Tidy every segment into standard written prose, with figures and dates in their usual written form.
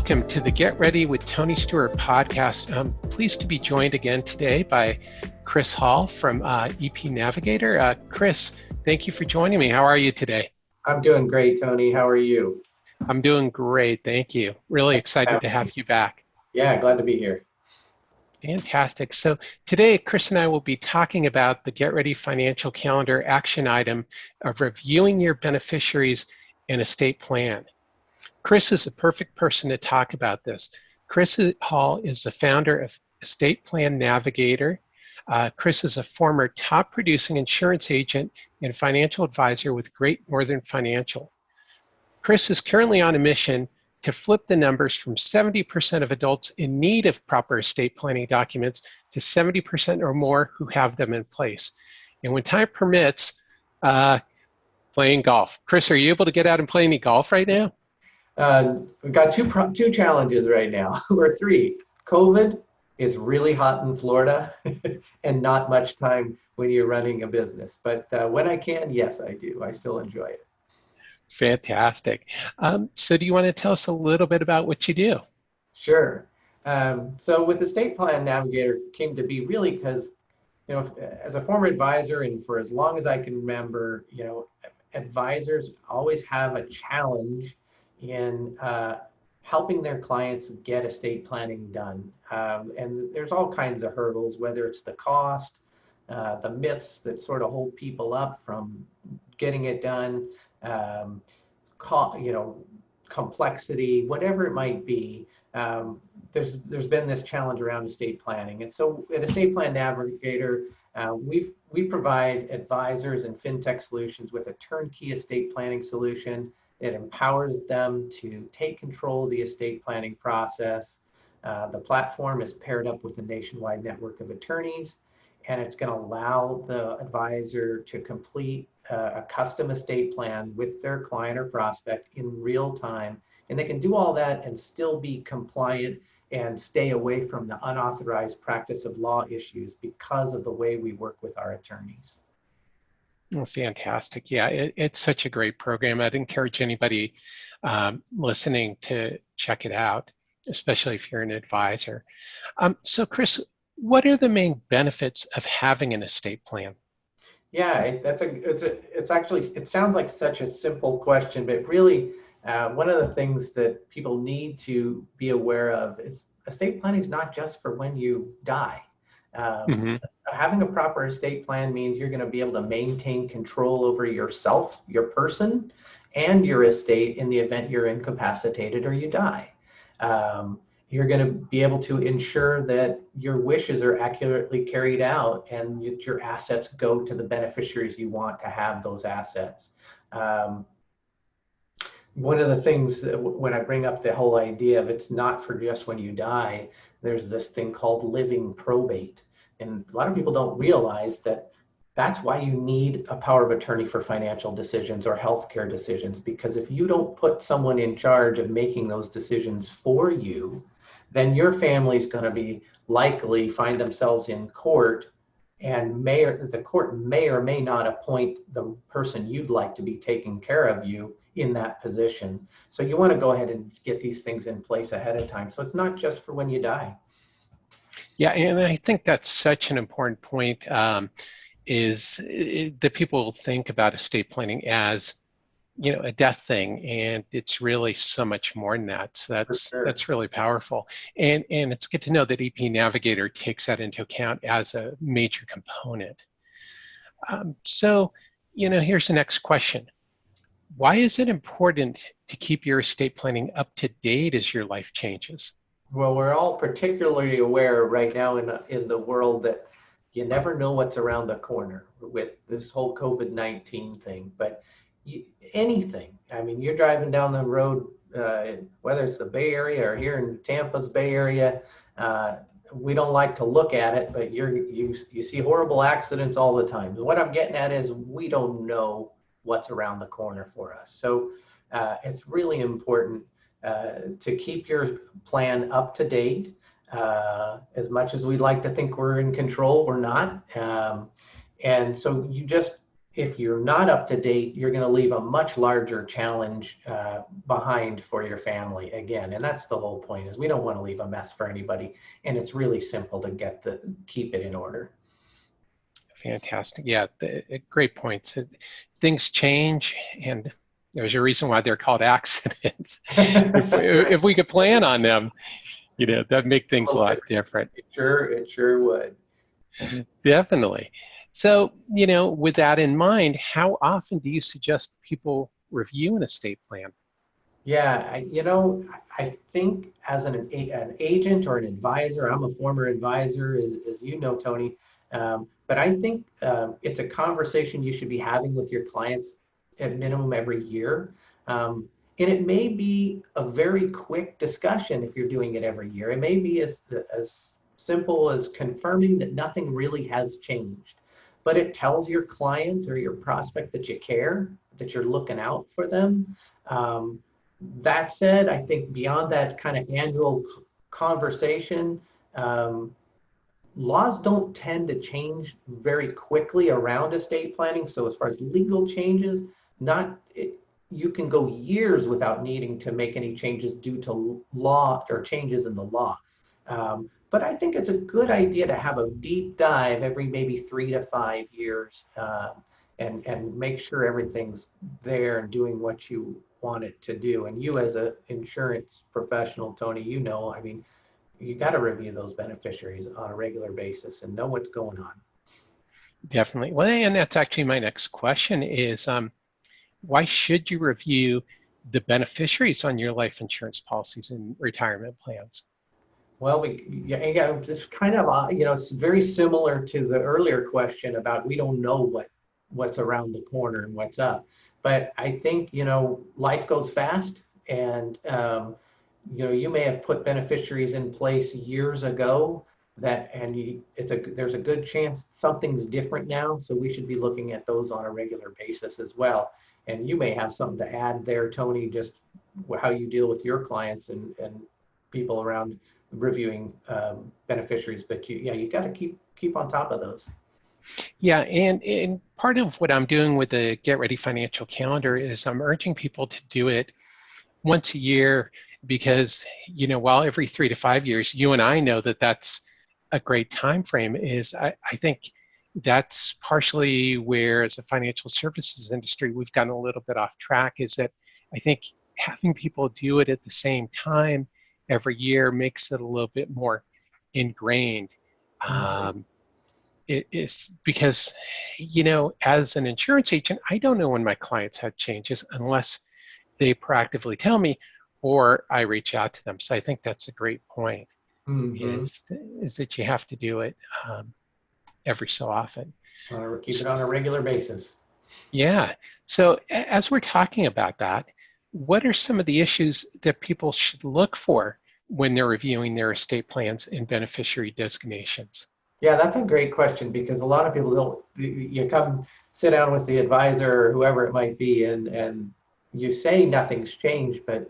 welcome to the Get Ready with Tony Stewart podcast. I'm pleased to be joined again today by Chris Hall from EP Navigator. Chris, thank you for joining me. How are you today? I'm doing great, Tony. How are you? I'm doing great, thank you. Really excited to have you back. Yeah, glad to be here. Fantastic. So today, Chris and I will be talking about the Get Ready Financial Calendar action item of reviewing your beneficiaries and estate plan. Chris is the perfect person to talk about this. Chris Hall is the founder of Estate Plan Navigator. Chris is a former top producing insurance agent and financial advisor with Great Northern Financial. Chris is currently on a mission to flip the numbers from 70% of adults in need of proper estate planning documents to 70% or more who have them in place. And when time permits, playing golf. Chris, are you able to get out and play any golf right now? We've got two challenges right now, or three. COVID is really hot in Florida and not much time when you're running a business. But when I can, yes, I do. I still enjoy it. Fantastic. So do you want to tell us a little bit about what you do? Sure. So with the Estate Plan Navigator came to be really because, as a former advisor and for as long as I can remember, advisors always have a challenge in helping their clients get estate planning done. And there's all kinds of hurdles, whether it's the cost, the myths that sort of hold people up from getting it done, complexity, whatever it might be. There's been this challenge around estate planning. And so at Estate Plan Navigator, we provide advisors and fintech solutions with a turnkey estate planning solution. It empowers them to take control of the estate planning process. The platform is paired up with a nationwide network of attorneys, and it's going to allow the advisor to complete a custom estate plan with their client or prospect in real time. And they can do all that and still be compliant and stay away from the unauthorized practice of law issues because of the way we work with our attorneys. Oh, fantastic. Yeah, it's such a great program. I'd encourage anybody listening to check it out, especially if you're an advisor. So Chris, what are the main benefits of having an estate plan? Yeah, it sounds like such a simple question, but really one of the things that people need to be aware of is estate planning is not just for when you die. Having a proper estate plan means you're going to be able to maintain control over yourself, your person, and your estate in the event you're incapacitated or you die. You're going to be able to ensure that your wishes are accurately carried out and your assets go to the beneficiaries you want to have those assets. One of the things that when I bring up the whole idea of it's not for just when you die, there's this thing called living probate. And a lot of people don't realize that that's why you need a power of attorney for financial decisions or healthcare decisions, because if you don't put someone in charge of making those decisions for you, then your family's going to be likely find themselves in court, and the court may or may not appoint the person you'd like to be taking care of you in that position. So you want to go ahead and get these things in place ahead of time. So it's not just for when you die. Yeah, and I think that's such an important point, that people think about estate planning as, a death thing, and it's really so much more than that. So that's really powerful. And it's good to know that EP Navigator takes that into account as a major component. So, here's the next question. Why is it important to keep your estate planning up to date as your life changes? Well, we're all particularly aware right now in the world that you never know what's around the corner with this whole COVID-19 thing. But anything, you're driving down the road, whether it's the Bay Area or here in Tampa's Bay Area, we don't like to look at it, but you see horrible accidents all the time. What I'm getting at is we don't know what's around the corner for us. So it's really important to keep your plan up to date. As much as we'd like to think we're in control, we're not. And so you just if you're not up to date, you're going to leave a much larger challenge behind for your family again. And that's the whole point, is we don't want to leave a mess for anybody. And it's really simple to keep it in order. Fantastic. Yeah, great points. Things change, and there's a reason why they're called accidents. If we could plan on them, that'd make things a lot different. It sure would. Definitely. So, with that in mind, how often do you suggest people review an estate plan? Yeah, I think as an agent or an advisor, I'm a former advisor, as you know, Tony. But I think it's a conversation you should be having with your clients at minimum every year. And it may be a very quick discussion if you're doing it every year. It may be as simple as confirming that nothing really has changed, but it tells your client or your prospect that you care, that you're looking out for them. That said, I think beyond that kind of annual conversation, laws don't tend to change very quickly around estate planning. So as far as legal changes, you can go years without needing to make any changes due to law or changes in the law. But I think it's a good idea to have a deep dive every maybe 3 to 5 years, and make sure everything's there and doing what you want it to do. And you, as an insurance professional, Tony, I mean, you got to review those beneficiaries on a regular basis and know what's going on. Definitely. Well, and that's actually my next question is, why should you review the beneficiaries on your life insurance policies and retirement plans? Well, it's kind of, it's very similar to the earlier question about we don't know what's around the corner and what's up. But I think, life goes fast, and, you may have put beneficiaries in place years ago there's a good chance something's different now. So we should be looking at those on a regular basis as well. And you may have something to add there, Tony, just how you deal with your clients and people around reviewing beneficiaries. But you got to keep on top of those. Yeah, and part of what I'm doing with the Get Ready Financial Calendar is I'm urging people to do it once a year, because while every 3 to 5 years, you and I know that that's a great time frame. I think that's partially where, as a financial services industry, we've gotten a little bit off track, is that I think having people do it at the same time every year makes it a little bit more ingrained. It is because, as an insurance agent, I don't know when my clients have changes unless they proactively tell me or I reach out to them. So I think that's a great point, is that you have to do it every so often. Keep it on a regular basis. Yeah. So as we're talking about that, what are some of the issues that people should look for when they're reviewing their estate plans and beneficiary designations? Yeah, that's a great question, because a lot of people you come sit down with the advisor or whoever it might be, and you say nothing's changed, but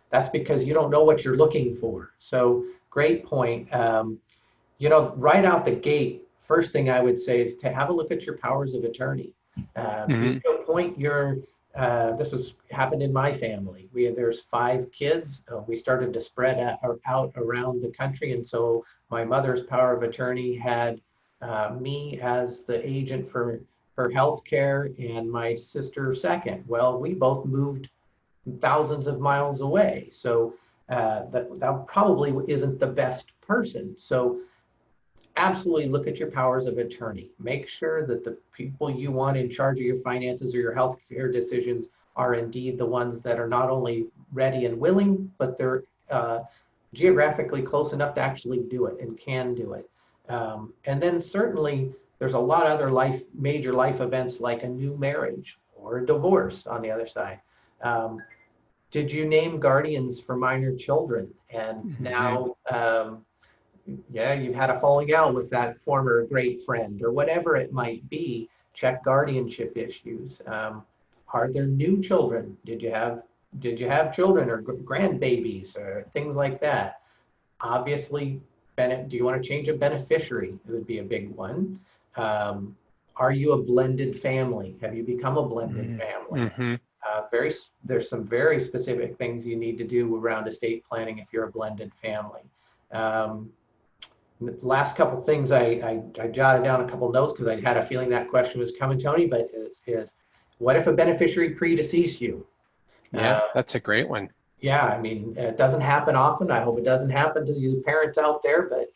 that's because you don't know what you're looking for. So great point. Right out the gate, first thing I would say is to have a look at your powers of attorney. To a point, this has happened in my family. There's 5 kids. We started to spread out around the country, and so my mother's power of attorney had me as the agent for her health care and my sister second. Well, we both moved thousands of miles away, so that probably isn't the best person. So absolutely look at your powers of attorney. Make sure that the people you want in charge of your finances or your healthcare decisions are indeed the ones that are not only ready and willing, but they're geographically close enough to actually do it and can do it. And then certainly there's a lot of other major life events, like a new marriage or a divorce on the other side. Did you name guardians for minor children? And now, you've had a falling out with that former great friend, or whatever it might be. Check guardianship issues. Are there new children? Did you have children or grandbabies or things like that? Obviously, do you want to change a beneficiary? It would be a big one. Are you a blended family? Have you become a blended family? Mm-hmm. There's some very specific things you need to do around estate planning if you're a blended family. Um, the last couple things I jotted down a couple notes because I had a feeling that question was coming, Tony, but is what if a beneficiary predeceased you? Yeah, Uh, that's a great one. yeah, I mean, it doesn't happen often. I hope it doesn't happen to you parents out there, but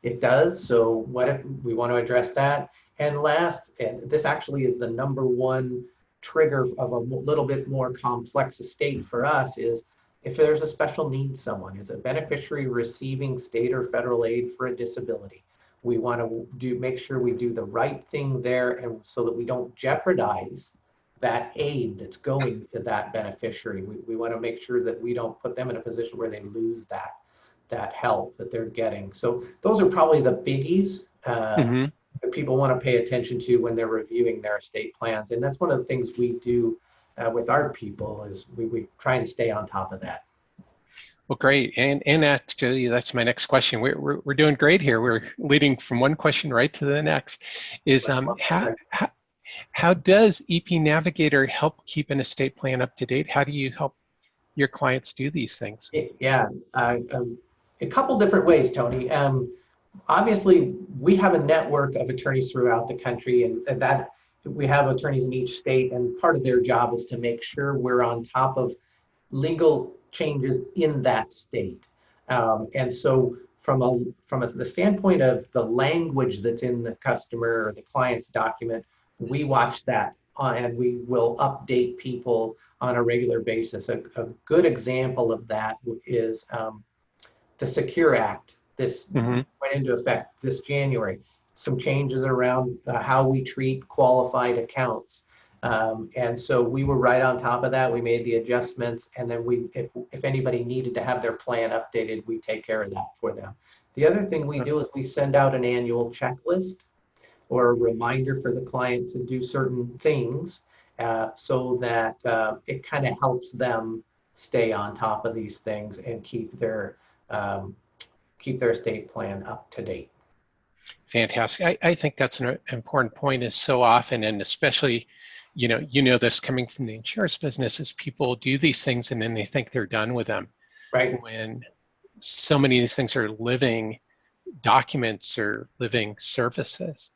it does. So what if we want to address that? And last, and this actually is the number one trigger of a little bit more complex estate for us is if there's a special needs someone, is a beneficiary receiving state or federal aid for a disability. We want to make sure we do the right thing there and so that we don't jeopardize that aid that's going to that beneficiary. We want to make sure that we don't put them in a position where they lose that help that they're getting. So those are probably the biggies Mm-hmm. that people want to pay attention to when they're reviewing their estate plans. And that's one of the things we do with our people is we try and stay on top of that. Well, great. And actually, that's my next question. We're doing great here. We're leading from one question right to the next. Is how does EP Navigator help keep an estate plan up to date? How do you help your clients do these things? Yeah, a couple different ways, Tony. Obviously, we have a network of attorneys throughout the country, and that we have attorneys in each state, and part of their job is to make sure we're on top of legal changes in that state. And so the standpoint of the language that's in the customer or the client's document, we watch that and we will update people on a regular basis. A good example of that is the Secure Act. This Mm-hmm. went into effect this January. Some changes around how we treat qualified accounts. And so we were right on top of that. We made the adjustments, and then if anybody needed to have their plan updated, we take care of that for them. The other thing we do is we send out an annual checklist or a reminder for the client to do certain things so that it kind of helps them stay on top of these things and keep their estate plan up to date. Fantastic. I think that's an important point is so often, and especially, you know this coming from the insurance business, is people do these things and then they think they're done with them. Right. When so many of these things are living documents or living services.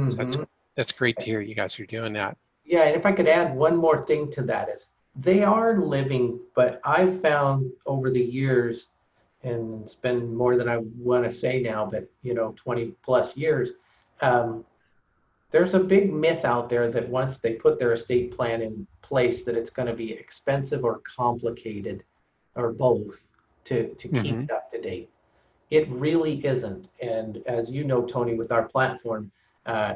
So that's great to hear you guys are doing that. Yeah, and if I could add one more thing to that is they are living, but I've found over the years, and it's been more than I want to say now, but 20 plus years, there's a big myth out there that once they put their estate plan in place that it's going to be expensive or complicated or both to keep it up to date. It really isn't. And as you know, Tony, with our platform,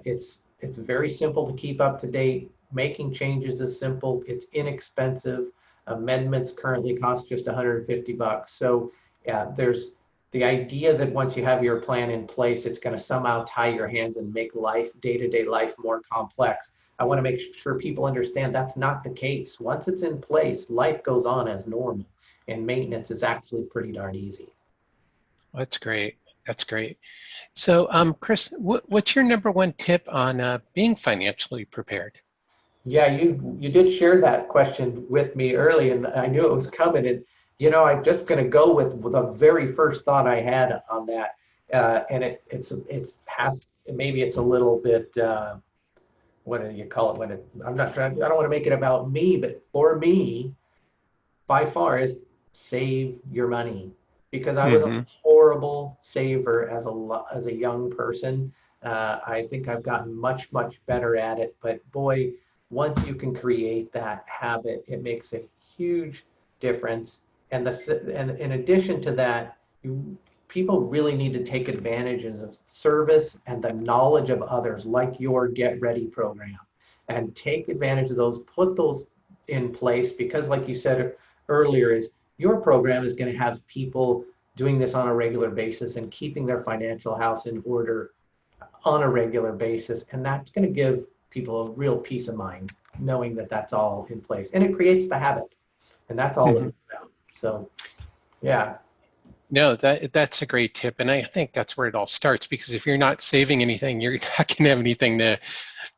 it's very simple to keep up to date. Making changes is simple. It's inexpensive. Amendments currently cost just $150. So yeah, there's the idea that once you have your plan in place, it's going to somehow tie your hands and make day-to-day life more complex. I want to make sure people understand that's not the case. Once it's in place, life goes on as normal, and maintenance is actually pretty darn easy. That's great. That's great. So, Chris, what's your number one tip on being financially prepared? Yeah, you did share that question with me early, and I knew it was coming. And I'm just going to go with the very first thought I had on that, and maybe it's a little bit what do you call it I'm not trying. I don't want to make it about me, but for me, by far is save your money, because I was a horrible saver as a young person. I think I've gotten much better at it, but boy, once you can create that habit, it makes a huge difference. And in addition to that, people really need to take advantages of service and the knowledge of others, like your Get Ready program, and take advantage of those, put those in place, because like you said earlier, is your program is going to have people doing this on a regular basis and keeping their financial house in order on a regular basis. And that's going to give people a real peace of mind, knowing that that's all in place, and it creates the habit, and that's all it's about. So, yeah. No, that's a great tip, and I think that's where it all starts. Because if you're not saving anything, you're not going to have anything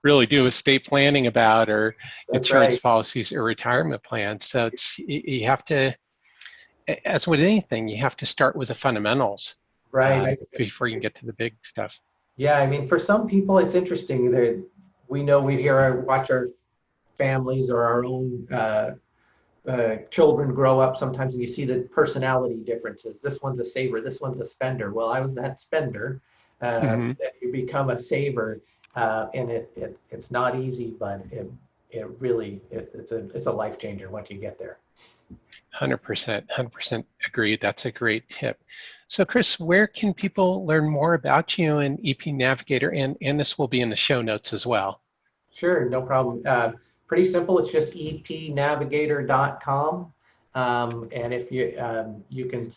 really do estate planning about, or That's insurance right. policies or retirement plans. So you have to, as with anything, you have to start with the fundamentals Right. before you can get to the big stuff. Yeah, I mean, for some people, it's interesting. We know we hear our watch our families or our own children grow up sometimes, and you see the personality differences. This one's a saver, this one's a spender. Well, I was that spender. Hmm. That you become a saver, and it's not easy, but it really it's a life changer once you get there. 100% agreed. That's a great tip. So, Chris, where can people learn more about you and EP Navigator? And this will be in the show notes as well. Sure, no problem. Pretty simple. It's just epnavigator.com. And if you can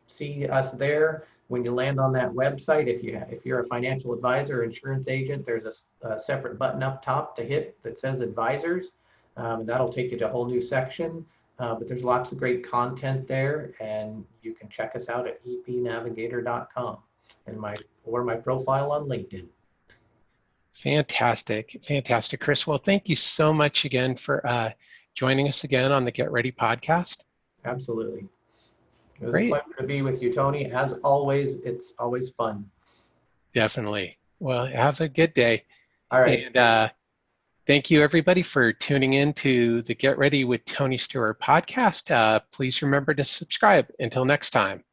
see us there when you land on that website. If you're a financial advisor or insurance agent, there's a separate button up top to hit that says advisors. And that'll take you to a whole new section. But there's lots of great content there, and you can check us out at epnavigator.com and my profile on LinkedIn. Fantastic, Chris. Well, thank you so much again for joining us again on the Get Ready podcast. Absolutely. It was a Great. pleasure to be with you, Tony. As always, it's always fun. Definitely. Well, have a good day. All right. And thank you, everybody, for tuning in to the Get Ready with Tony Stewart podcast. Please remember to subscribe. Until next time.